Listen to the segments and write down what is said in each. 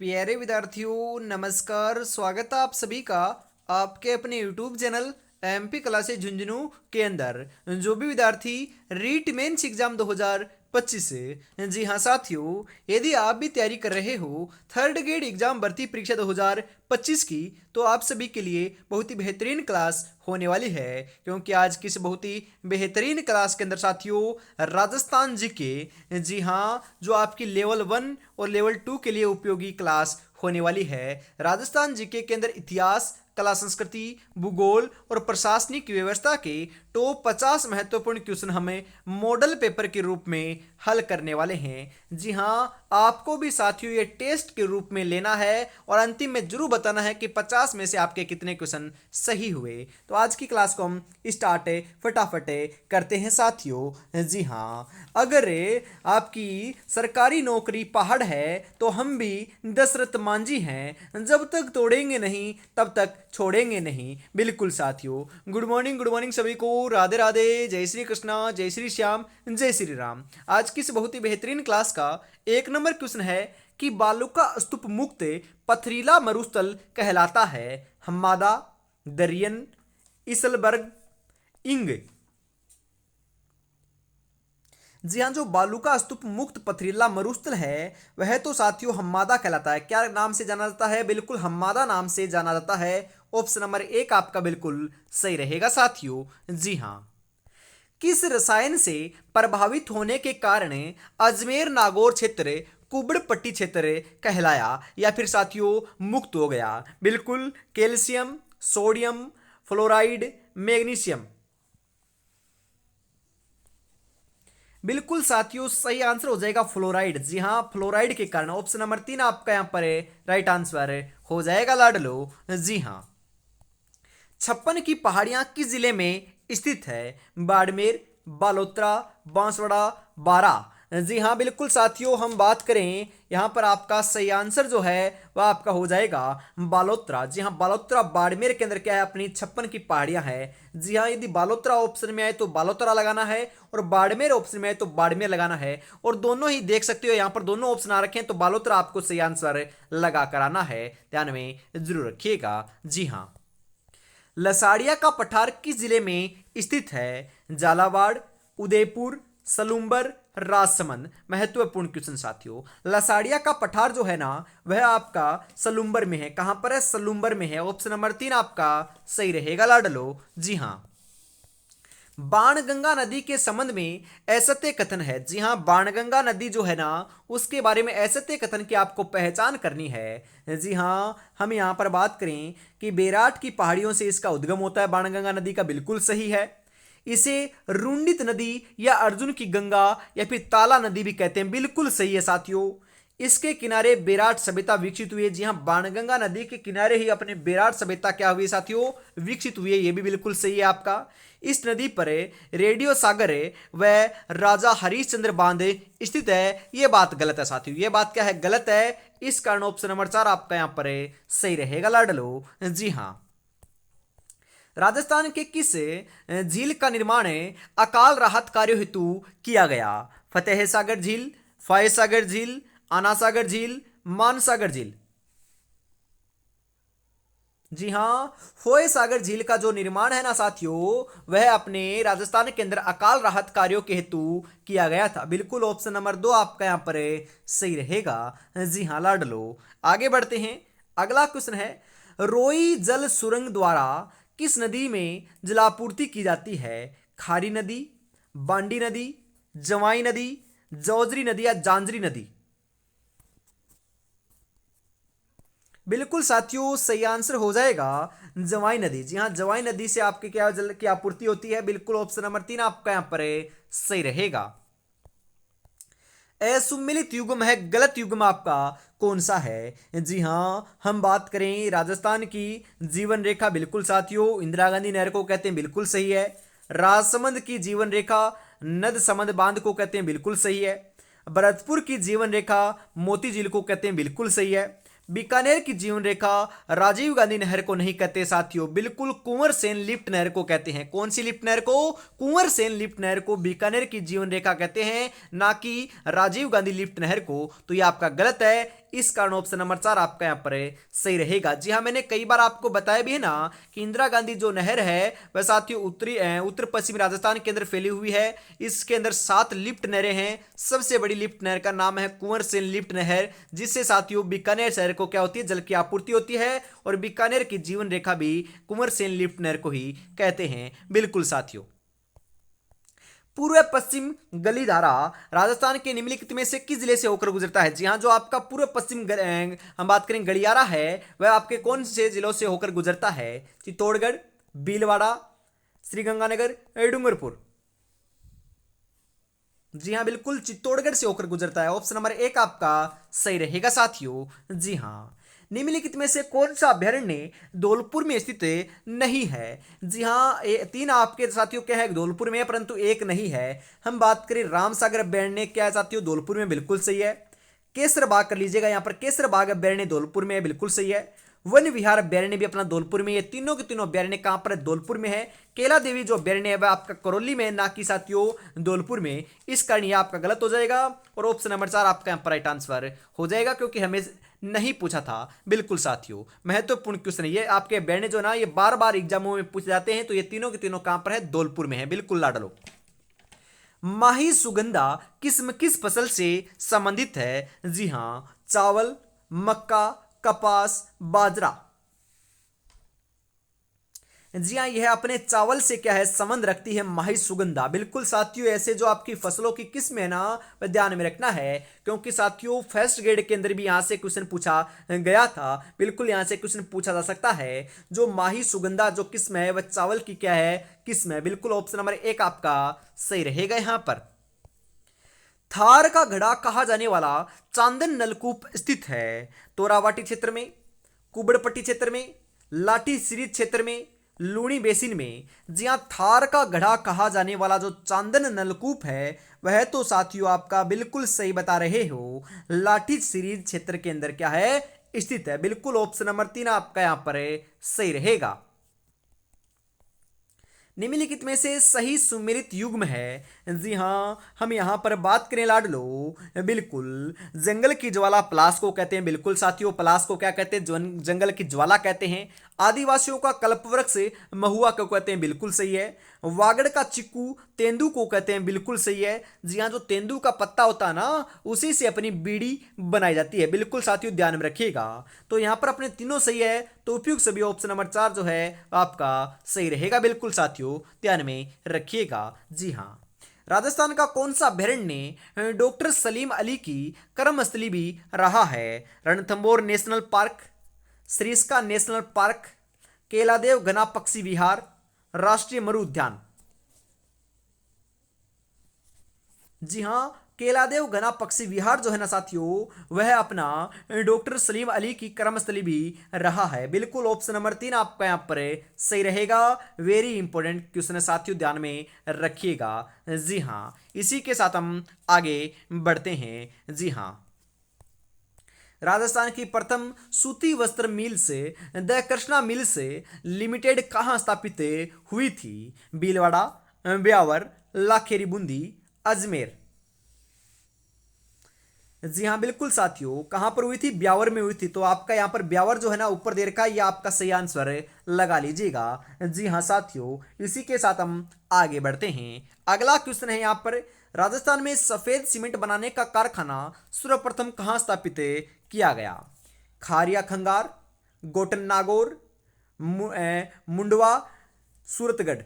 प्यारे विद्यार्थियों नमस्कार। स्वागत है आप सभी का आपके अपने YouTube channel MP classes Jhunjhunu के अंदर। जो भी विद्यार्थी रीट मेंस एग्जाम 2025 से, जी हाँ साथियों, यदि आप भी तैयारी कर रहे हो थर्ड ग्रेड एग्जाम भर्ती परीक्षा 2025 की, तो आप सभी के लिए बहुत ही बेहतरीन क्लास होने वाली है। क्योंकि आज की इस बहुत ही बेहतरीन क्लास के अंदर साथियों राजस्थान जीके, जी हाँ, जो आपकी लेवल 1 और लेवल 2 के लिए उपयोगी क्लास होने वाली है। राजस्थान जीके के अंदर इतिहास, कला संस्कृति, भूगोल और प्रशासनिक व्यवस्था के टॉप 50 महत्वपूर्ण क्वेश्चन हमें मॉडल पेपर के रूप में हल करने वाले हैं। जी हाँ, आपको भी साथियों ये टेस्ट के रूप में लेना है और अंतिम में जरूर बताना है कि 50 में से आपके कितने क्वेश्चन सही हुए। तो आज की क्लास को हम स्टार्ट फटाफट करते हैं साथियों। जी हाँ, अगर आपकी सरकारी नौकरी पहाड़ है तो हम भी दशरथ मांझी हैं, जब तक तोड़ेंगे नहीं तब तक छोड़ेंगे नहीं। बिल्कुल साथियों, गुड मॉर्निंग सभी को। राधे राधे, जय श्री कृष्णा, जय श्री श्याम, जय श्री राम। आज की इस बहुत ही बेहतरीन क्लास का एक नंबर क्वेश्चन है कि बालू का स्तूप मुक्त पथरीला मरुस्थल कहलाता है हम्मादा, दरियन, इसलबर्ग, इंग। जी हाँ, जो बालू का स्तूप मुक्त पथरीला मरुस्थल है वह तो साथियों हम्मादा कहलाता है। क्या नाम से जाना जाता है? बिल्कुल हम्मादा नाम से जाना जाता है। ऑप्शन नंबर एक आपका बिल्कुल सही रहेगा साथियों। जी हाँ, किस रसायन से प्रभावित होने के कारण अजमेर नागौर क्षेत्र कुबड़ पट्टी क्षेत्र कहलाया या फिर साथियों मुक्त हो गया? बिल्कुल कैल्शियम, सोडियम, फ्लोराइड, मैग्नीशियम। बिल्कुल साथियों, सही आंसर हो जाएगा फ्लोराइड। जी हाँ, फ्लोराइड के कारण ऑप्शन नंबर 3 आपका यहाँ पर राइट आंसर हो जाएगा लाडलो। जी हाँ, छप्पन की पहाड़ियां किस जिले में स्थित है? बाड़मेर, बालोतरा, बांसवाड़ा, बारा। जी हाँ, बिल्कुल साथियों, हम बात करें यहाँ पर आपका सही आंसर जो है वह आपका हो जाएगा बालोतरा। जी हाँ, बालोतरा बाड़मेर के अंदर क्या है? अपनी 56 की पहाड़ियां है। जी हाँ, यदि बालोतरा ऑप्शन में आए तो बालोतरा लगाना है और बाड़मेर ऑप्शन में आए तो बाड़मेर लगाना है। और दोनों ही देख सकते हो यहाँ पर दोनों ऑप्शन आ रखे हैं, तो बालोतरा आपको सही आंसर लगा कर आना है, ध्यान में जरूर रखिएगा। जी हाँ, लसाड़िया का पठार किस जिले में स्थित है? झालावाड़, उदयपुर, सलूंबर, राजसमंद। महत्वपूर्ण क्वेश्चन साथियों, लसाड़िया का पठार जो है ना वह आपका सलूंबर में है। कहां पर है? सलूंबर में है। ऑप्शन नंबर 3 आपका सही रहेगा लाडलो। जी हाँ, बाणगंगा नदी के संबंध में असत्य कथन है। जी हाँ, बाणगंगा नदी जो है ना उसके बारे में असत्य कथन की आपको पहचान करनी है। जी हाँ, हम यहाँ पर बात करें कि बेराट की पहाड़ियों से इसका उद्गम होता है बाणगंगा नदी का, बिल्कुल सही है। इसे रुंडित नदी या अर्जुन की गंगा या फिर ताला नदी भी कहते हैं, बिल्कुल सही है साथियों। इसके किनारे बेराट सभ्यता विकसित हुई है। जी हाँ, बाणगंगा नदी के किनारे ही अपने बेराट सभ्यता क्या हुई साथियों? विकसित हुई है। ये भी बिल्कुल सही है आपका। इस नदी पर रेडियो सागर व राजा हरिश्चंद्र बांध स्थित है। ये बात गलत है साथियों, ये बात क्या है? गलत है। इस कारण ऑप्शन नंबर 4 आपका यहां पर सही रहेगा लाडलो। जी हाँ, राजस्थान के किस झील का निर्माण अकाल राहत कार्यों हेतु किया गया? फतेह सागर झील, फाय सागर झील, आना सागर झील, मान सागर झील। जी हाँ, फोय सागर झील का जो निर्माण है ना साथियों वह अपने राजस्थान के अंदर अकाल राहत कार्यों के हेतु किया गया था। बिल्कुल ऑप्शन नंबर 2 आपका यहाँ पर सही रहेगा। जी हाँ लाडलो, आगे बढ़ते हैं। अगला क्वेश्चन है, रोई जल सुरंग द्वारा किस नदी में जलापूर्ति की जाती है? खारी नदी, बांडी नदी, जवाई नदी, जौजरी नदी या जांजरी नदी। बिल्कुल साथियों, सही आंसर हो जाएगा जवाई नदी। जी हाँ, जवाई नदी से आपके क्या जल की आपूर्ति होती है? बिल्कुल ऑप्शन नंबर 3 आपका यहां पर सही रहेगा। असुमिलित युग्म है, गलत युग्म आपका कौन सा है? जी हाँ, हम बात करें राजस्थान की जीवन रेखा, बिल्कुल साथियों इंदिरा गांधी नहर को कहते हैं, बिल्कुल सही है। राजसमंद की जीवन रेखा नद समंद बांध को कहते हैं, बिल्कुल सही है। भरतपुर की जीवन रेखा मोती झील को कहते हैं, बिल्कुल सही है। बीकानेर की जीवन रेखा राजीव गांधी नहर को नहीं कहते साथियों, बिल्कुल कुंवर सेन लिफ्ट नहर को कहते हैं। कौन सी लिफ्ट नहर को? कुंवर सेन लिफ्ट नहर को बीकानेर की जीवन रेखा कहते हैं, ना कि राजीव गांधी लिफ्ट नहर को। तो ये आपका गलत है, इस कारण ऑप्शन नंबर 4 आपका यहाँ पर सही रहेगा। जी हाँ, मैंने कई बार आपको बताया भी है ना कि इंदिरा गांधी जो नहर है वह साथियों उत्तर पश्चिमी राजस्थान के अंदर फैली हुई है। इसके अंदर 7 लिफ्ट नहरें हैं। सबसे बड़ी लिफ्ट नहर का नाम है कुंवर सेन लिफ्ट नहर, जिससे साथियों बीकानेर शहर को क्या होती है? जल की आपूर्ति होती है। और बीकानेर की जीवन रेखा भी कुंवर सेन लिफ्ट नहर को ही कहते हैं। बिल्कुल साथियों। पूर्व पश्चिम गली धारा राजस्थान के निम्नलिखित में से किस जिले से होकर गुजरता है? जी हाँ, जो आपका पूर्व पश्चिम हम बात करें गलियारा है, वह आपके कौन से जिलों से होकर गुजरता है? चित्तौड़गढ़, भीलवाड़ा, श्रीगंगानगर, डूंगरपुर। जी हाँ, बिल्कुल चित्तौड़गढ़ से होकर गुजरता है। ऑप्शन नंबर 1 आपका सही रहेगा साथियों। जी हाँ, निम्नलिखित में से कौन सा अभ्यारण्य धौलपुर में स्थित नहीं है? जी हाँ, 3 आपके साथियों क्या है? धौलपुर में है, परंतु एक नहीं है। हम बात करें रामसागर अभ्यारण्य, क्या है साथियों? धौलपुर में, बिल्कुल सही है। केसर बाग कर लीजिएगा, यहाँ पर केसर बाग अभ्यारण्य धौलपुर में है, बिल्कुल सही है। वन विहार अभ्यारण्य भी अपना धौलपुर में, ये तीनों के तीनों अभ्यारण्य कहां पर है? धौलपुर में है। केला देवी जो अभ्यारण्य है वह आपका करौली में, ना कि साथियों धौलपुर में। इस कारण यह आपका गलत हो जाएगा और ऑप्शन नंबर 4 आपका यहाँ पर राइट आंसर हो जाएगा, क्योंकि हमें नहीं पूछा था। बिल्कुल साथियों, महत्वपूर्ण क्वेश्चन है ये। आपके अभ्यारण्य जो ना ये बार बार एग्जामों में पूछे जाते हैं। तो ये तीनों के तीनों कहां पर है? धौलपुर में है। बिल्कुल लाडलो। माही सुगंधा किस्म किस फसल से संबंधित है? जी हां, चावल, मक्का, कपास, बाजरा। जी हाँ, यह अपने चावल से क्या है? संबंध रखती है माही सुगंधा। बिल्कुल साथियों, ऐसे जो आपकी फसलों की किस्म है ना, वह ध्यान में रखना है, क्योंकि साथियों फर्स्ट ग्रेड के अंदर भी यहां से क्वेश्चन पूछा गया था। बिल्कुल यहां से क्वेश्चन पूछा जा सकता है। जो माही सुगंधा जो किस्म है वह चावल की क्या है? किस्म है। बिल्कुल ऑप्शन नंबर 1 आपका सही रहेगा यहां पर। थार का घड़ा कहा जाने वाला चांदन नलकूप स्थित है? तोरावाटी क्षेत्र में, कुबड़पट्टी क्षेत्र में, लाठी सीरीज क्षेत्र में, लूणी बेसिन में। जी हाँ, थार का घड़ा कहा जाने वाला जो चांदन नलकूप है वह तो साथियों आपका बिल्कुल सही बता रहे हो, लाठी सीरीज क्षेत्र के अंदर क्या है? स्थित है। बिल्कुल ऑप्शन नंबर 3 आपका यहां पर सही रहेगा। निम्नलिखित में से सही सुमेलित युग्म है? जी हाँ, हम यहाँ पर बात करें लाडलो, बिल्कुल जंगल की ज्वाला पलाश को कहते हैं। बिल्कुल साथियों, पलाश को क्या कहते हैं? जंगल की ज्वाला कहते हैं। आदिवासियों का कल्पवृक्ष महुआ को कहते हैं। बिल्कुल सही है। वागड़ का चिक्कू तेंदू को कहते हैं। बिल्कुल सही है। जी हाँ, जो तेंदू का पत्ता होता है ना, उसी से अपनी बीड़ी बनाई जाती है। बिल्कुल साथियों, ध्यान में रखिएगा। तो यहाँ पर अपने तीनों सही है, तो उपयुक्त सभी ऑप्शन नंबर 4 जो है आपका सही रहेगा। बिल्कुल साथियों, ध्यान में रखिएगा। जी हाँ, राजस्थान का कौन सा अभ्यारण्य डॉक्टर सलीम अली की कर्मस्थली भी रहा है? Ranthambore national park, Sariska national park, Keoladeo Ghana पक्षी विहार, राष्ट्रीय मरु उद्यान। जी हाँ, केलादेव घना पक्षी विहार जो है ना साथियों, वह अपना डॉक्टर सलीम अली की कर्मस्थली भी रहा है। बिल्कुल ऑप्शन नंबर 3 आपका यहाँ पर सही रहेगा। वेरी इंपॉर्टेंट क्वेश्चन है साथियों, ध्यान में रखिएगा। जी हाँ, इसी के साथ हम आगे बढ़ते हैं। जी हाँ, राजस्थान की प्रथम सूती वस्त्र मिल से द कृष्णा मिल से लिमिटेड कहाँ स्थापित हुई थी? भीलवाड़ा, ब्यावर, लाखेरी बूंदी, अजमेर। जी हाँ, बिल्कुल साथियों, कहां पर हुई थी? ब्यावर में हुई थी। तो आपका यहां पर ब्यावर जो है ना ऊपर दे रखा है, ये आपका सही आंसर लगा लीजिएगा। जी हाँ साथियों, इसी के साथ हम आगे बढ़ते हैं। अगला क्वेश्चन है यहां पर, राजस्थान में सफेद सीमेंट बनाने का कारखाना सर्वप्रथम कहां स्थापित किया गया? खारिया खंगार, गोटन नागौर, मुंडवा, सूरतगढ़।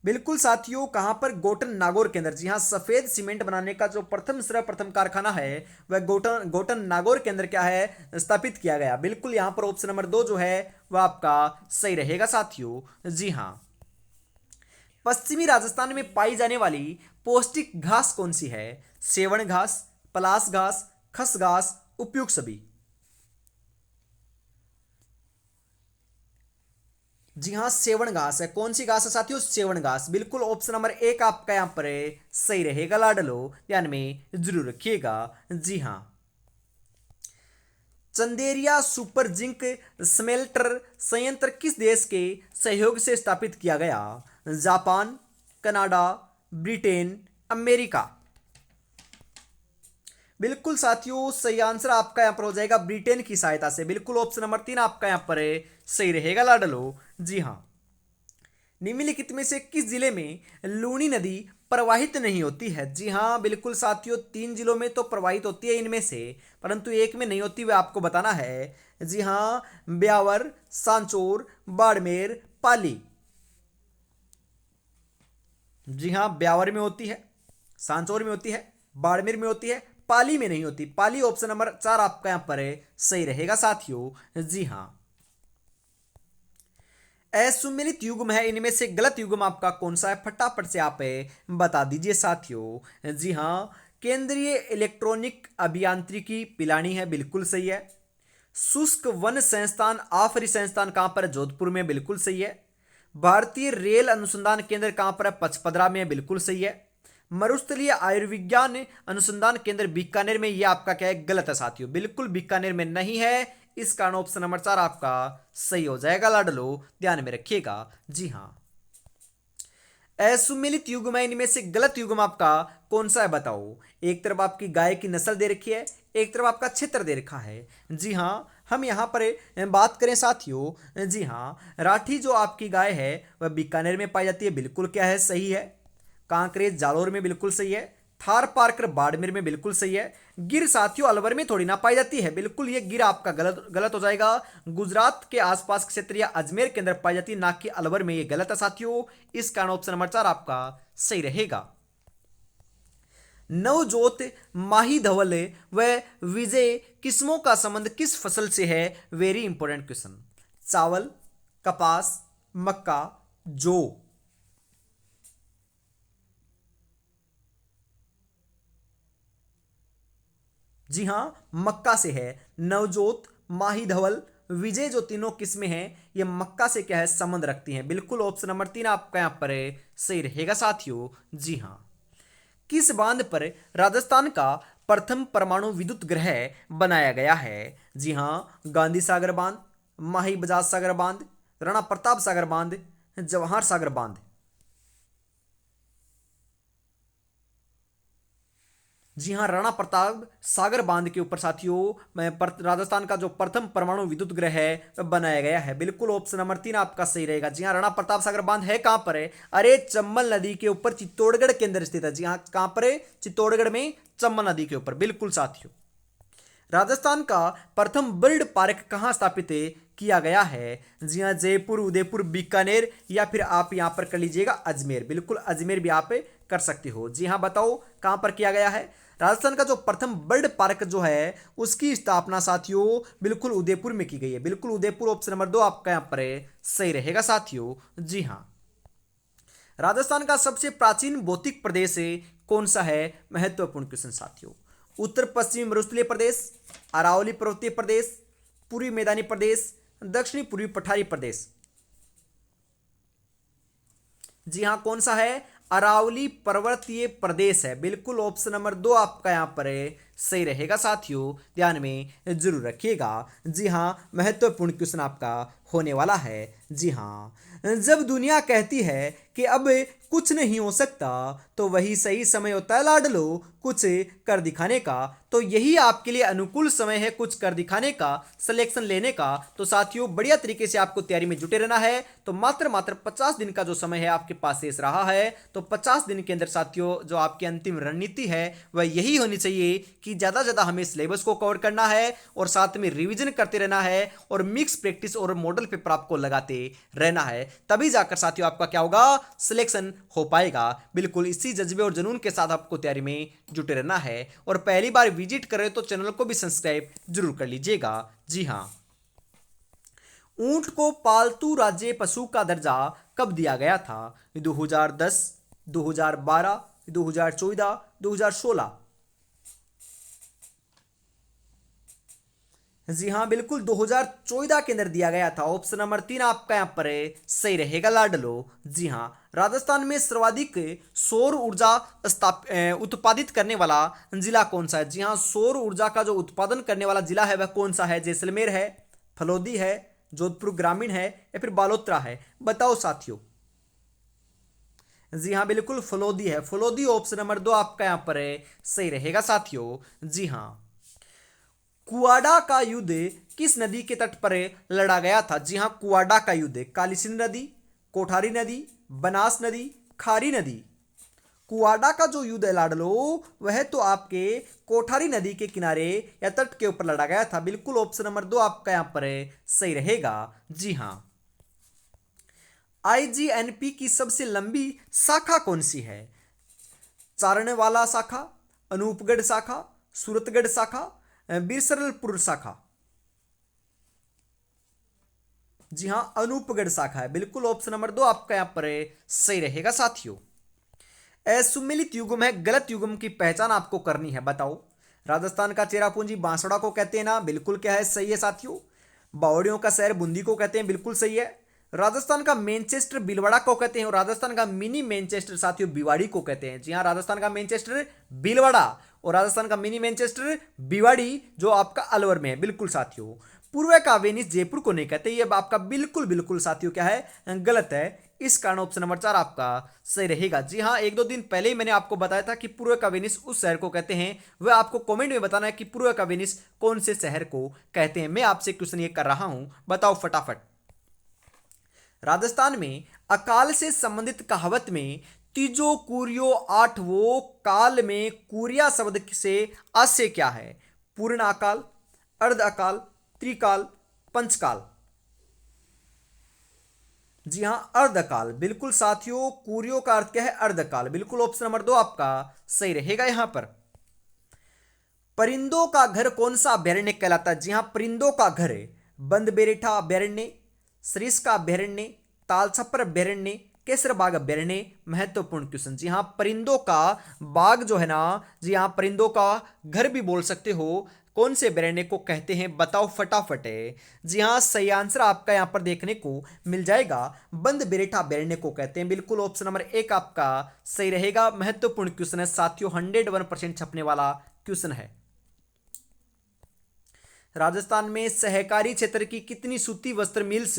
बिल्कुल साथियों, कहां पर? गोटन नागौर के अंदर। जी हां, सफेद सीमेंट बनाने का जो सर्वप्रथम कारखाना है वह गोटन नागौर के अंदर क्या है? स्थापित किया गया। बिल्कुल यहां पर ऑप्शन नंबर 2 जो है वह आपका सही रहेगा साथियों। जी हां, पश्चिमी राजस्थान में पाई जाने वाली पौष्टिक घास कौन सी है? सेवण घास, पलास घास, खस घास, उपयुक्त सभी। जी हाँ, सेवन घास है। कौन सी घास है साथियों? सेवन घास। बिल्कुल ऑप्शन नंबर एक आपका यहाँ पर सही रहेगा लाडलो, ध्यान में जरूर रखिएगा। जी हाँ। चंदेरिया सुपर जिंक स्मेल्टर संयंत्र किस देश के सहयोग से स्थापित किया गया? Japan, Canada, Britain, America. बिल्कुल साथियों, सही आंसर आपका यहाँ पर हो जाएगा ब्रिटेन की सहायता से। बिल्कुल ऑप्शन नंबर तीन आपका यहाँ पर सही रहेगा लाडलो। जी हाँ। निम्नलिखित में से किस जिले में लूनी नदी प्रवाहित नहीं होती है? जी हाँ, बिल्कुल साथियों, तीन जिलों में तो प्रवाहित होती है इनमें से, परंतु एक में नहीं होती, वह आपको बताना है। जी हाँ, ब्यावर, सांचौर, बाड़मेर, पाली। जी हाँ, ब्यावर में होती है, सांचौर में होती है, बाड़मेर में होती है, पाली में नहीं होती। पाली ऑप्शन नंबर चार आपका यहां पर सही रहेगा साथियों। जी हाँ। असुमेलित युग्म है, इनमें से गलत युग्म आपका कौन सा है? फटाफट से आप बता दीजिए साथियों। जी हाँ, केंद्रीय इलेक्ट्रॉनिक अभियांत्रिकी पिलानी है, बिल्कुल सही है। शुष्क वन संस्थान आफरी संस्थान कहां पर? जोधपुर में, बिल्कुल सही है। भारतीय रेल अनुसंधान केंद्र कहां पर है? पचपदरा में, बिल्कुल सही है। मरुस्थलीय आयुर्विज्ञान अनुसंधान केंद्र बीकानेर में, यह आपका क्या है? गलत है साथियों, बिल्कुल बीकानेर में नहीं है। इस कारण ऑप्शन नंबर चार आपका सही हो जाएगा लाडलो, ध्यान में रखिएगा। जी हाँ। असुमेलित युग्म है, इनमें से गलत युग्म आपका कौन सा है बताओ? एक तरफ आपकी गाय की नस्ल दे रखी है, एक तरफ आपका क्षेत्र दे रखा है। जी हाँ, हम यहाँ पर बात करें साथियों, जी हाँ, राठी जो आपकी गाय है वह बीकानेर में पाई जाती है, बिल्कुल क्या है? सही है। कांकरेज जालोर में, बिल्कुल सही है। थार पार्कर बाड़मेर में, बिल्कुल सही है। गिर साथियों अलवर में थोड़ी ना पाई जाती है, बिल्कुल ये गिर आपका गलत गलत हो जाएगा। गुजरात के आसपास क्षेत्र या अजमेर के अंदर पाई जाती है, ना कि अलवर में, ये गलत है साथियों। इस कारण ऑप्शन नंबर चार आपका सही रहेगा। नवजोत, माही धवल व विजय किस्मों का संबंध किस फसल से है? Very important question. चावल, कपास, मक्का, जौ। जी हाँ, मक्का से है। नवजोत, माही धवल, विजय जो तीनों किस्में हैं, ये मक्का से क्या है? संबंध रखती हैं। बिल्कुल ऑप्शन नंबर तीन आपका यहाँ पर सही रहेगा साथियों। जी हाँ। किस बांध पर राजस्थान का प्रथम परमाणु विद्युत ग्रह बनाया गया है? जी हाँ, गांधी सागर बांध, माही बजाज सागर बांध, राणा प्रताप सागर बांध, जवाहर सागर बांध। जी हाँ, राणा प्रताप सागर बांध के ऊपर साथियों राजस्थान का जो प्रथम परमाणु विद्युत ग्रह है वह बनाया गया है। बिल्कुल ऑप्शन नंबर तीन आपका सही रहेगा। जी हाँ, राणा प्रताप सागर बांध है कहां पर है? अरे चंबल नदी के ऊपर चित्तौड़गढ़ के अंदर स्थित है। जी हाँ, कहां पर है? चित्तौड़गढ़ में, चंबल नदी के ऊपर, बिल्कुल साथियों। राजस्थान का प्रथम बर्ड पार्क कहाँ स्थापित किया गया है? जी हाँ, जयपुर, उदयपुर, बीकानेर, या फिर आप यहाँ पर कर लीजिएगा अजमेर। बिल्कुल अजमेर भी आप कर सकते हो। जी हाँ, बताओ कहाँ पर किया गया है? राजस्थान का जो प्रथम बर्ड पार्क जो है उसकी स्थापना साथियों बिल्कुल उदयपुर में की गई है। बिल्कुल उदयपुर ऑप्शन नंबर दो आपका यहाँ पर सही रहेगा साथियों। जी हाँ। राजस्थान का सबसे प्राचीन भौतिक प्रदेश कौन सा है? महत्वपूर्ण क्वेश्चन साथियों। उत्तर पश्चिमी मरुस्थलीय प्रदेश, अरावली पर्वतीय प्रदेश, पूर्वी मैदानी प्रदेश, दक्षिणी पूर्वी पठारी प्रदेश। जी हाँ, कौन सा है? अरावली पर्वतीय प्रदेश है। बिल्कुल ऑप्शन नंबर दो आपका यहाँ पर सही रहेगा साथियों, ध्यान में जरूर रखिएगा। जी हाँ, महत्वपूर्ण क्वेश्चन आपका होने वाला है। जी हाँ, जब दुनिया कहती है कि अब कुछ नहीं हो सकता तो वही सही समय होता है लाडलो कुछ कर दिखाने का। तो यही आपके लिए अनुकूल समय है कुछ कर दिखाने का, सिलेक्शन लेने का। तो साथियों बढ़िया तरीके से आपको तैयारी में जुटे रहना है। तो मात्र 50 दिन का जो समय है आपके पास शेष रहा है, तो 50 दिन के अंदर साथियों जो आपकी अंतिम रणनीति है वह यही होनी चाहिए कि ज़्यादा ज़्यादा हमें सिलेबस को कवर करना है और साथ में रिविजन करते रहना है और मिक्स प्रैक्टिस और मॉडल पेपर आपको लगाते रहना है। तभी जाकर साथियों आपका क्या होगा? सिलेक्शन हो पाएगा। बिल्कुल इसी जज्बे और जुनून के साथ आपको तैयारी में जुटे रहना है। और पहली बार विजिट कर रहे तो चैनल को भी सब्सक्राइब जरूर कर लीजिएगा। जी हाँ। ऊंट को पालतू राज्य पशु का दर्जा कब दिया गया था? 2010, 2012, 2014, 2016। जी हाँ बिल्कुल 2014 के अंदर दिया गया था। ऑप्शन नंबर 3 आपका यहाँ पर सही रहेगा लाडलो। जी हाँ, राजस्थान में सर्वाधिक सौर ऊर्जा उत्पादित करने वाला जिला कौन सा है? जी हाँ, सौर ऊर्जा का जो उत्पादन करने वाला जिला है वह कौन सा है? जैसलमेर है, फलोदी है, जोधपुर ग्रामीण है या फिर बालोतरा है? बताओ साथियों। जी हाँ बिल्कुल फलोदी है। फलोदी ऑप्शन नंबर 2 आपका यहाँ पर सही रहेगा साथियों। जी हाँ, कुआडा का युद्ध किस नदी के तट पर लड़ा गया था? जी हाँ, कुआडा का युद्ध काली सिंध नदी, कोठारी नदी, बनास नदी, खारी नदी। कुआडा का जो युद्ध है लाडलो वह तो आपके कोठारी नदी के किनारे या तट के ऊपर लड़ा गया था। बिल्कुल ऑप्शन नंबर 2 आपका यहां पर सही रहेगा। जी हाँ, आईजीएनपी की सबसे लंबी शाखा कौन सी है? चारणवाला शाखा, अनूपगढ़ शाखा, सूरतगढ़ शाखा, बिरसरलपुर शाखा। जी हाँ, अनूपगढ़ शाखा है। बिल्कुल ऑप्शन नंबर 2 आपका यहां पर सही रहेगा साथियों। असुमेलित युग्म है, गलत युग्म की पहचान आपको करनी है। बताओ। राजस्थान का चेरापूंजी बांसवाड़ा को कहते हैं ना? बिल्कुल क्या है? सही है साथियों। बावड़ियों का शहर बूंदी को कहते हैं, बिल्कुल सही है। राजस्थान का मैनचेस्टर भीलवाड़ा को कहते हैं और राजस्थान का मिनी मैनचेस्टर साथियों भिवाड़ी को कहते हैं। जी हाँ, राजस्थान का मैनचेस्टर भीलवाड़ा और राजस्थान का मिनी मैनचेस्टर भिवाड़ी जो आपका अलवर में है। बिल्कुल साथियों। पूर्व का वेनिस जयपुर को नहीं कहते, ये आपका बिल्कुल बिल्कुल साथियों क्या है? गलत है। इस कारण ऑप्शन नंबर 4 आपका सही रहेगा। जी हाँ, एक दो दिन पहले ही मैंने आपको बताया था कि पूर्व का वेनिस उस शहर को कहते हैं। वह आपको कमेंट में बताना है कि पूर्व का वेनिस कौन से शहर को कहते हैं। मैं आपसे क्वेश्चन ये कर रहा हूं, बताओ फटाफट। राजस्थान में अकाल से संबंधित कहावत में तीजो कुरियो आठवो काल में कुरिया शब्द से आशय क्या है? पूर्ण अकाल, अर्ध अकाल, त्रिकाल, पंचकाल। जी हां, अर्धकाल। बिल्कुल साथियों, कुरियो का अर्थ क्या है? अर्धकाल। बिल्कुल ऑप्शन नंबर 2 आपका सही रहेगा यहां पर। परिंदों का घर कौन सा अभ्यारण्य कहलाता है? जी हां, परिंदों का घर है बंद बेरेठा अभ्यारण्य, सरिस्का अभ्यारण्य, तालछपर अभ्यारण्य, केसर बाग अभ्यारण्य। महत्वपूर्ण क्वेश्चन। जी हां, परिंदों का बाग जो है ना, जी हां, परिंदों का घर भी बोल सकते हो। कौन से अभ्यारण्य को कहते हैं? बताओ फटाफट है। जी हां, सही आंसर आपका यहां पर देखने को मिल जाएगा। बंद बेरेठा अभ्यारण्य को कहते हैं। बिल्कुल ऑप्शन नंबर 1 आपका सही रहेगा। महत्वपूर्ण क्वेश्चन है साथियों, 101% छपने वाला क्वेश्चन है। राजस्थान में सहकारी क्षेत्र की कितनी सूती वस्त्र मिल्स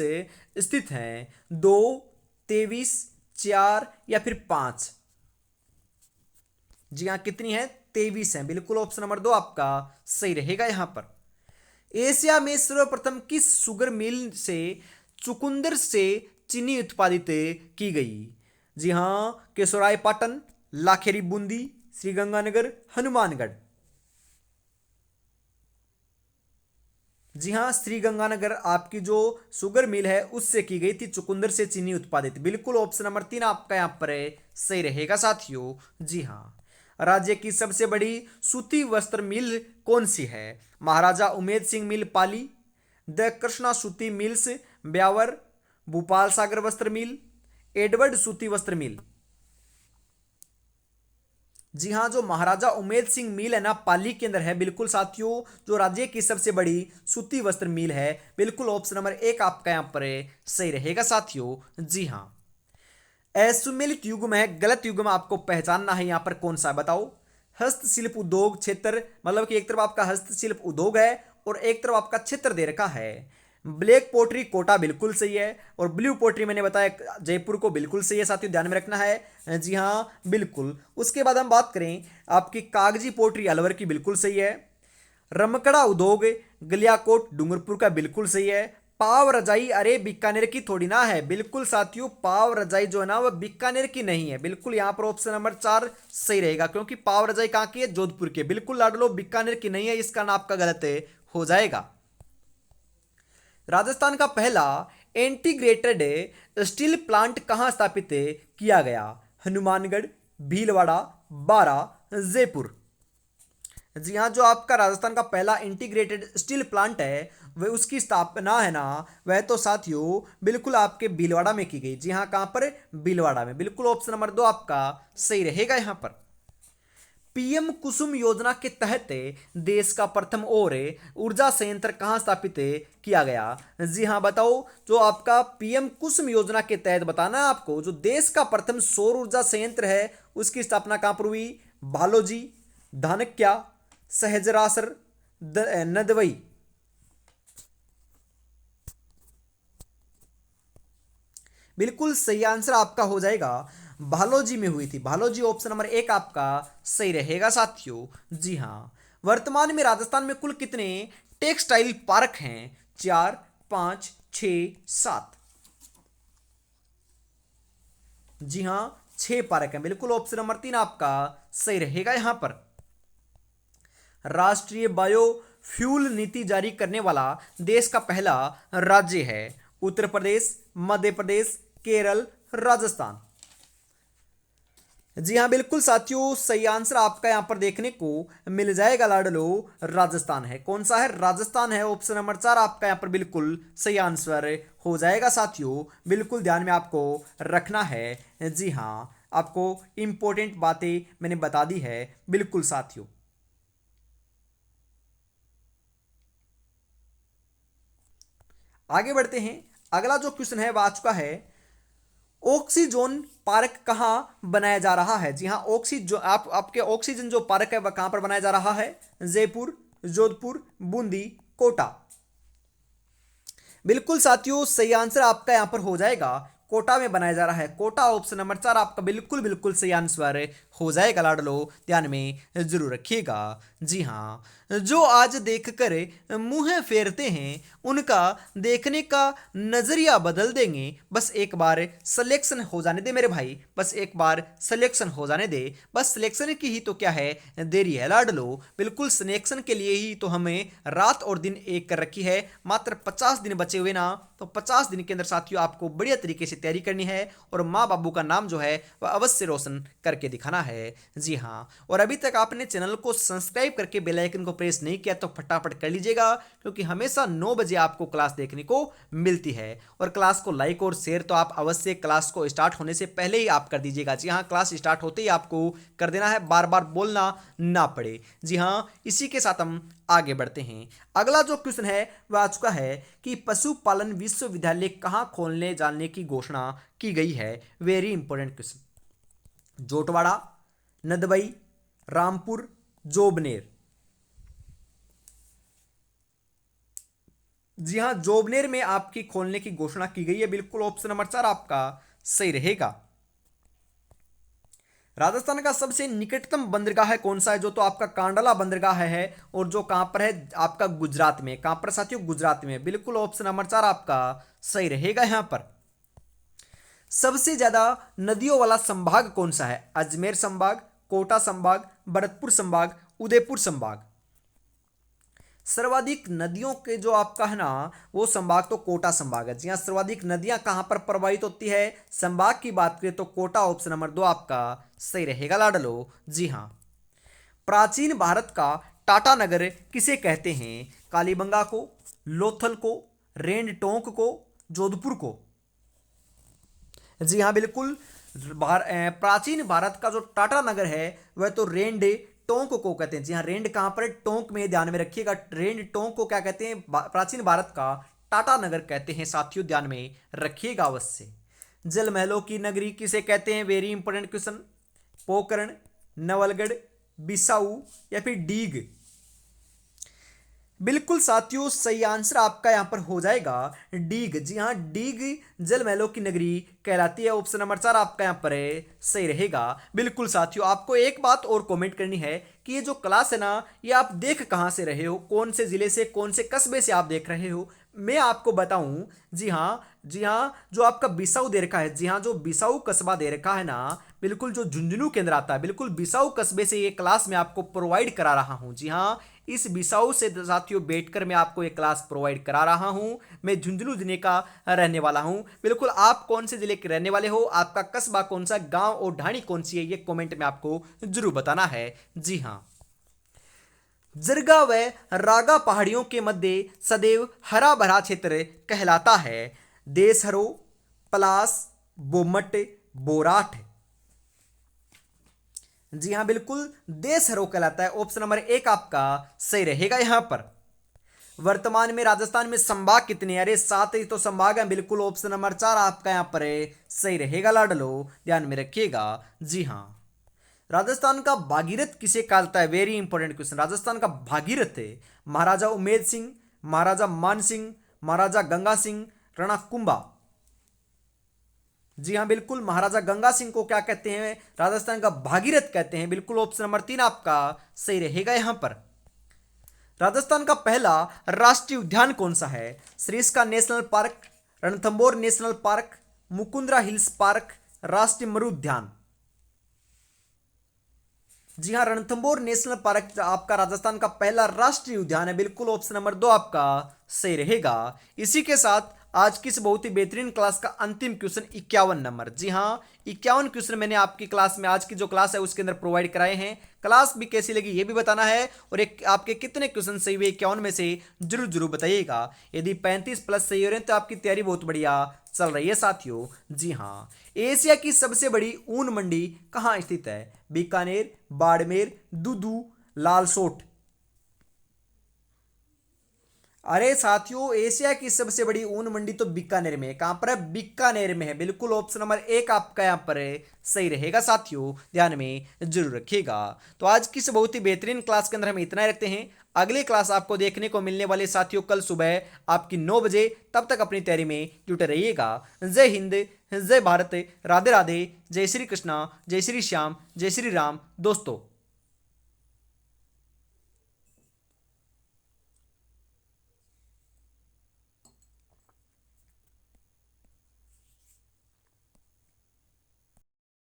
स्थित हैं? 2, 23, 4 या फिर 5? जी हाँ, कितनी है? 23 है। बिल्कुल ऑप्शन नंबर 2 आपका सही रहेगा यहां पर। एशिया में सर्वप्रथम किस शुगर मिल से चुकंदर से चीनी उत्पादित की गई? जी हां, केशोराय पाटन, लाखेरी बूंदी, श्रीगंगानगर, हनुमानगढ़। जी हाँ, श्रीगंगानगर आपकी जो शुगर मिल है उससे की गई थी चुकंदर से चीनी उत्पादित। बिल्कुल ऑप्शन नंबर 3 आपका यहाँ पर सही रहेगा साथियों। जी हाँ, राज्य की सबसे बड़ी सूती वस्त्र मिल कौन सी है? महाराजा उमेद सिंह मिल पाली, द कृष्णा सूती मिल्स ब्यावर, भूपाल सागर वस्त्र मिल, एडवर्ड सूती वस्त्र मिल। जी हाँ, जो महाराजा उमेद सिंह मिल है ना, पाली के अंदर है। बिल्कुल साथियों, जो राज्य की सबसे बड़ी सूती वस्त्र मिल है। बिल्कुल ऑप्शन नंबर 1 आपका यहाँ पर सही रहेगा साथियों। जी हाँ, असुमेलित युग्म है, गलत युग्म आपको पहचानना है यहाँ पर कौन सा है? बताओ। हस्तशिल्प उद्योग क्षेत्र, मतलब कि एक तरफ आपका हस्तशिल्प उद्योग है और एक तरफ आपका क्षेत्र दे रखा है। ब्लैक पोट्री कोटा बिल्कुल सही है और ब्लू पोट्री मैंने बताया जयपुर को, बिल्कुल सही है साथियों, ध्यान में रखना है। जी हाँ बिल्कुल। उसके बाद हम बात करें आपकी कागजी पोट्री अलवर की, बिल्कुल सही है। रमकड़ा उद्योग गलियाकोट डूंगरपुर का, बिल्कुल सही है। पाव रजाई, अरे बीकानेर की थोड़ी ना है। बिल्कुल साथियों, पाव रजाई जो है ना वह बीकानेर की नहीं है। बिल्कुल यहाँ पर ऑप्शन नंबर 4 सही रहेगा, क्योंकि पाव रजाई कहाँ की है? जोधपुर की। बिल्कुल लाडलो, बीकानेर की नहीं है, इस कारण आपका गलत हो जाएगा। राजस्थान का पहला इंटीग्रेटेड स्टील प्लांट कहां स्थापित किया गया? हनुमानगढ़, भीलवाड़ा, बारा, जयपुर। जी हाँ, जो आपका राजस्थान का पहला इंटीग्रेटेड स्टील प्लांट है वह उसकी स्थापना है ना, वह तो साथियों बिल्कुल आपके भीलवाड़ा में की गई। जी हाँ, कहां पर? भीलवाड़ा में। बिल्कुल ऑप्शन नंबर 2 आपका सही रहेगा यहां पर। पीएम कुसुम योजना के तहत देश का प्रथम और ऊर्जा संयंत्र कहाँ स्थापित किया गया? जी हाँ, बताओ। जो आपका पीएम कुसुम योजना के तहत बताना है आपको, जो देश का प्रथम सौर ऊर्जा संयंत्र है उसकी स्थापना कहाँ पर हुई? बालोजी, धानक्या, सहजरासर, नदवई। बिल्कुल सही आंसर आपका हो जाएगा भालोजी में हुई थी। भालोजी ऑप्शन नंबर 1 आपका सही रहेगा साथियों। जी हाँ। वर्तमान में राजस्थान में कुल कितने टेक्सटाइल पार्क हैं? 4, 5, 6, 7। जी हाँ, 6 पार्क हैं। बिल्कुल ऑप्शन नंबर 3 आपका सही रहेगा यहां पर। राष्ट्रीय बायोफ्यूल नीति जारी करने वाला देश का पहला राज्य है? उत्तर प्रदेश, मध्य प्रदेश, केरल, राजस्थान। जी हाँ, बिल्कुल साथियों, सही आंसर आपका यहां पर देखने को मिल जाएगा लाडलो, राजस्थान है। कौन सा है? राजस्थान है। ऑप्शन नंबर 4 आपका यहां पर बिल्कुल सही आंसर हो जाएगा साथियों। बिल्कुल ध्यान में आपको रखना है। जी हाँ, आपको इंपॉर्टेंट बातें मैंने बता दी है। बिल्कुल साथियों। आगे बढ़ते हैं। अगला जो क्वेश्चन है वह आ चुका है, ऑक्सीजोन पार्क कहां बनाया जा रहा है? जी हां, ऑक्सीजन आपके ऑक्सीजन जो पार्क है वह कहां पर बनाया जा रहा है? जयपुर, जोधपुर, बूंदी, कोटा। बिल्कुल साथियों, सही आंसर आपका यहां पर हो जाएगा कोटा में बनाया जा रहा है। कोटा ऑप्शन नंबर 4 आपका बिल्कुल बिल्कुल सही आंसर हो जाएगा लाडलो, ध्यान में जरूर रखिएगा। जी हाँ, जो आज देखकर मुंह फेरते हैं उनका देखने का नजरिया बदल देंगे। बस एक बार सिलेक्शन हो जाने दे मेरे भाई, बस एक बार सिलेक्शन हो जाने दे। बस सिलेक्शन की ही तो क्या है देरी है लाडलो। बिल्कुल सिलेक्शन के लिए ही तो हमें रात और दिन एक कर रखी है। मात्र 50 दिन बचे हुए ना, तो 50 दिन के अंदर साथियों आपको बढ़िया तरीके से तैयारी करनी है और माँ बाबू का नाम जो है वह अवश्य रोशन करके दिखाना है। जी हाँ, और अभी तक आपने चैनल को सब्सक्राइब करके बेल आइकन को प्रेस नहीं किया तो फटाफट कर लीजिएगा, क्योंकि हमेशा 9 बजे आपको क्लास देखने को मिलती है। और क्लास को लाइक और शेयर तो आप अवश्य क्लास को स्टार्ट होने से पहले ही आप कर दीजिएगा। जी हाँ, क्लास स्टार्ट होते ही आपको कर देना है, बार बार बोलना ना पड़े। जी हाँ, इसी के साथ हम आगे बढ़ते हैं। अगला जो क्वेश्चन है वह आ चुका है कि पशुपालन विश्वविद्यालय कहां खोलने जाने की घोषणा की गई है? Very important question. Jotwara, Nadbai, Rampur, Jobner. जी हां, जोबनेर में आपकी खोलने की घोषणा की गई है। बिल्कुल ऑप्शन नंबर 4 आपका सही रहेगा। राजस्थान का सबसे निकटतम बंदरगाह है कौन सा है? जो तो आपका कांडला बंदरगाह है और जो कहां पर है आपका गुजरात में। कहां पर साथियों? गुजरात में। बिल्कुल ऑप्शन नंबर 4 आपका सही रहेगा यहां पर। सबसे ज्यादा नदियों वाला संभाग कौन सा है? अजमेर संभाग, कोटा संभाग, भरतपुर संभाग, उदयपुर संभाग। सर्वाधिक नदियों के जो आपका है ना वो संभाग तो कोटा संभाग है। जी हाँ, सर्वाधिक नदियां कहां पर प्रवाहित होती है संभाग की बात करें तो कोटा ऑप्शन नंबर 2 आपका सही रहेगा लाडलो। जी हाँ। प्राचीन भारत का टाटा नगर किसे कहते हैं? कालीबंगा को, लोथल को, रेंड टोंक को, जोधपुर को। जी हाँ, बिल्कुल। प्राचीन भारत का जो टाटा नगर है वह तो रेंड टोंक को कहते हैं। जी हाँ, रेंड कहां पर है? टोंक में, ध्यान में रखिएगा। रेंड टोंक को क्या कहते हैं? प्राचीन भारत का टाटा नगर कहते हैं साथियों, ध्यान में रखिएगा अवश्य। जल महलों की नगरी किसे कहते हैं? Very important question. Pokhran, Nawalgarh, Bissau या फिर डीग। बिल्कुल साथियों, सही आंसर आपका यहां पर हो जाएगा डीग। जी हां, डीग जल महलों की नगरी कहलाती है। ऑप्शन नंबर 4 आपका यहां पर है सही रहेगा। बिल्कुल साथियों, आपको एक बात और कमेंट करनी है कि ये जो क्लास है ना ये आप देख कहां से रहे हो, कौन से जिले से, कौन से कस्बे से आप देख रहे हो। मैं आपको बताऊं, जी हाँ, जी हाँ, जो आपका बिसाऊ दे रखा है, जी हाँ, जो बिसाऊ कस्बा दे रखा है ना, बिल्कुल जो झुंझुनू केंद्र आता है, बिल्कुल बिसाऊ कस्बे से ये क्लास मैं आपको प्रोवाइड करा रहा हूं। जी हाँ, इस बिसाऊ से साथियों बैठकर मैं आपको ये क्लास प्रोवाइड करा रहा हूं। मैं झुंझुनू जिले का रहने वाला हूं। बिल्कुल, आप कौन से जिले के रहने वाले हो, आपका कस्बा कौन सा, गांव और ढाणी कौन सी है, ये कमेंट में आपको जरूर बताना है। जी हाँ। जरगा व रागा पहाड़ियों के मध्य सदैव हरा भरा क्षेत्र कहलाता है। देशहरो, पलास, बोमट, बोराठ। जी हाँ बिल्कुल, देशहरो कहलाता है। ऑप्शन नंबर एक आपका सही रहेगा यहां पर। वर्तमान में राजस्थान में संभाग कितने हैं? अरे 7 ही तो संभाग हैं। बिल्कुल ऑप्शन नंबर 4 आपका यहां पर है, सही रहेगा लाडलो, ध्यान में रखिएगा। जी हाँ। राजस्थान का भागीरथ किसे कहलाता है? Very important question. राजस्थान का भागीरथ है महाराजा उमेद सिंह, महाराजा मान सिंह, महाराजा गंगा सिंह, राणा कुंभा। जी हाँ बिल्कुल, महाराजा गंगा सिंह को क्या कहते हैं? राजस्थान का भागीरथ कहते हैं। बिल्कुल ऑप्शन नंबर 3 आपका सही रहेगा यहां पर। राजस्थान का पहला राष्ट्रीय उद्यान कौन सा है? Sariska national park, Ranthambore national park, Mukundra hills park, राष्ट्रीय मरु उद्यान। जी हाँ, रणथंबोर नेशनल पार्क आपका राजस्थान का पहला राष्ट्रीय उद्यान है। बिल्कुल ऑप्शन नंबर 2 आपका सही रहेगा। इसी के साथ आज की इस बहुत ही बेहतरीन क्लास का अंतिम क्वेश्चन 51 नंबर। जी हाँ, 51 क्वेश्चन मैंने आपकी क्लास में, आज की जो क्लास है उसके अंदर प्रोवाइड कराए हैं। क्लास भी कैसी लगी ये भी बताना है, और एक आपके कितने क्वेश्चन सही हुए 51 में से जरूर जरूर बताइएगा। यदि 35 प्लस सही हो रहे हैं तो आपकी तैयारी बहुत बढ़िया चल रही है साथियों। जी हाँ, एशिया की सबसे बड़ी ऊन मंडी कहाँ स्थित है? बीकानेर, बाड़मेर, दूदू, लालसोट। अरे साथियों, एशिया की सबसे बड़ी ऊन मंडी तो बीकानेर में है। कहां पर है? बीकानेर में है। बिल्कुल ऑप्शन नंबर एक आपका यहां पर है, सही रहेगा साथियों, ध्यान में जरूर रखिएगा। तो आज की इस बहुत ही बेहतरीन क्लास के अंदर हम इतना ही रखते हैं। अगली क्लास आपको देखने को मिलने वाली साथियों कल सुबह आपकी 9 बजे। तब तक अपनी तैयारी में जुटे रहिएगा। जय हिंद, जय भारत, राधे राधे, जय श्री कृष्णा, जय श्री श्याम, जय श्री राम दोस्तों।